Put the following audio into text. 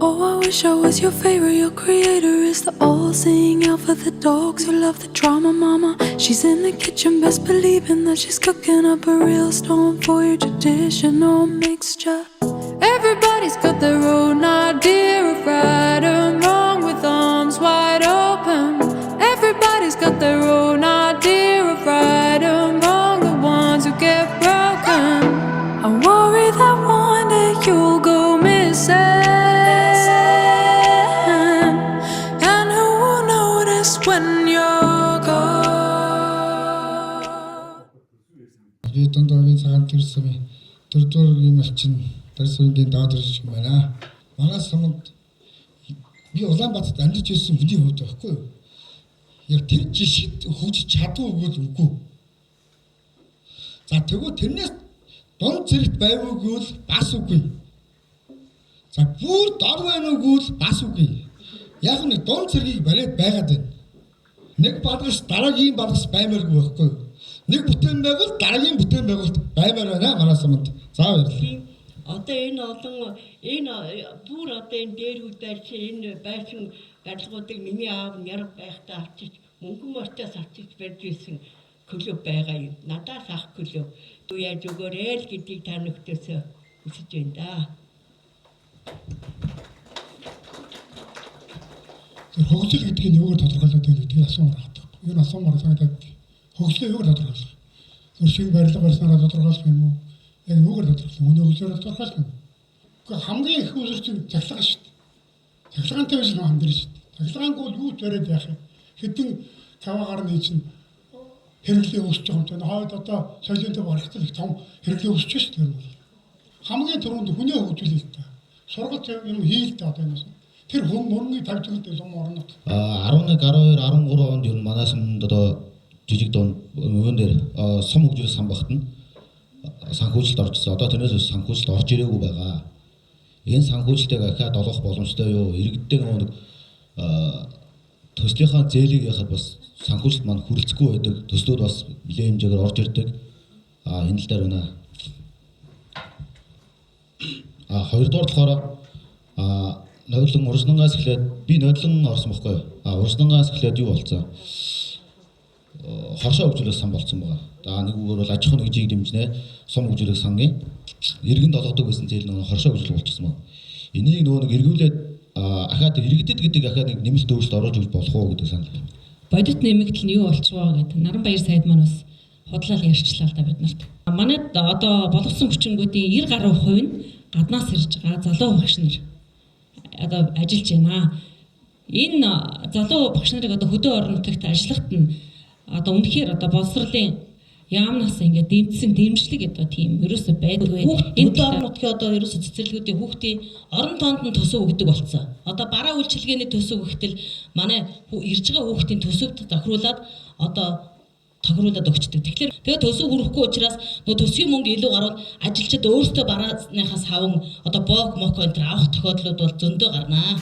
Oh, I wish I was your favorite. Your creator is the all-seeing alpha. The dogs who love the drama, mama. She's in the kitchen, best believing that she's cooking up a real storm for your traditional mixture. Everybody's got their own idea of right and wrong, with arms wide open. Everybody's got their own idea of right and wrong, the ones who get broken. I worry that one day you'll go missing. When you're gone. Би дундуугийн цагаан төрсөмий 4-р малчин төрсөмгийн доод ирж байна. Манай самд би Улаанбаатарт амьдарч ирсэн хүний хувьд байхгүй юу? Яг тэр жишгт хөгжиж чадваргүй л үгүй. За тэгвэл тэрнээс дунд зэрэгт байгаагүй л бас үгүй. За бүр дор байна уугүй л бас үгүй. Яг нэг дунд зэргийг бариад байгаад байна. Нэг бадгас дараагийн бадгас баймааргүй байхгүй юу? Нэг бүтээн байгуул дараагийн бүтээн байгуулт баймаар байна манай самд. За баярлалаа. Одоо энэ олон бүр одоо энэ дээр үйл байрч энэ байшин барилгуудыг миний аав нярга байхдаа авчиж мөнгөн морьтоос авчиж барьж ирсэн клуб байгаа юм. Надаас ах клуб. Юу яаж өгөөрэй л гэдгийг та нөхдөс хүсэж байна да. Хөгжил гэдэг нь юугаар тодорхойлоод байна гэдгийг асуумаар хатдаг. Энэ асуумаар санагдаад хөгжлөө юугаар тодорхойлох? Зөв шиг барилга барьснараа тодорхойлох юм уу? Яг юугаар тодорхойлох? Өнөө хөгжлөөр тодорхойлох юм. Гэхдээ хамгийн их үзүүлэлт цахилгаан шүү дээ. Цахилгаантай биш нөө хандир шүү дээ. Цахилгаангүй бол юу ч бариад яах юм? Хэдэн таваагаар нь чинь хэрэглээ өсөж байгаа юм чинь хойд одоо соёлынтой барахтал их том хэрэглээ өсөж шүү дээ. Хамгийн түрүүнд хүний хөгжүүлэлт та. Сургалт юм хийлдэ одоо энэ. Тэр хүн мөрний тавьчихсан юм орнод. 11, 12, 13 онд ер нь манай самд одоо жижиг дунд өвөн дээр сум хөгжлөс сан багтана санхүүжилт оржсэн. Одоо тэрнээс санхүүжилт орж ирээгүй байгаа. Энэ санхүүжилтийг ахаад олох боломжтой юу? Иргэдтэй нэг төслийнхаа зээлийг яхад бас санхүүжилт маань хүрэлцэхгүй байдаг. Төслүүд бас нэлээд хэмжээгээр орж ирдэг. Энэ л дээр байна. Хоёрдугаар болохоор нойлон уржнангаас эхлээд би нойлон орсон байхгүй юу? Уржнангаас эхлээд юу болцсон? Хоршоо хөгжүүлэх сан болцсон байгаа. Нэг үгээр бол аж ахуйн нэгжийг дэмжнэ. Сум хөгжүүлэх сангийн иргэнд олгодог гэсэн зээл нэг хоршоо хөгжүүлэх болчихсон байна. Энийг нөгөө нэг эргүүлээд ахаад иргэдэд гэдэг ахаад нэг нэмэлт өөрчлөлт оруулж өгч болох уу гэдэг санал байна. Бодит нэмэгдэл нь юу болчихвоо гэдэг Наранбаяр сайд маань бас худлал ярьчлаа л да бид нарт. Манайд одоо боловсон хүчингүүдийн 90 гаруй хувь нь гаднаас ирж байгаа залуу багш нар одоо ажиллаж байна. Энэ залуу багш нарыг одоо хөдөө орон нутагт ажиллахад нь одоо үнэхээр одоо боловсролын яамнаас ингээд дэмжсэн дэмжлэг одоо тийм ерөөсөй байдаггүй. Энэ орон нутгийн одоо ерөөсөй цэцэрлэгүүдийн хүүхдийн орон тоонд нь төсөв өгдөг болсон. Одоо бараа үйлчилгээний төсөв өгөхтэл манай ирж байгаа хүүхдийн төсөвд тохируулаад одоо тохируулаад өгчдөг. Тэгэхээр төсөв хүрэхгүй учраас нөгөө төсвийн мөнгө илүү гарвал ажилчид өөрсдөө барааныхаас хаван одоо боог мок энэ авах тохиолдлууд бол зөндөө гарнаа.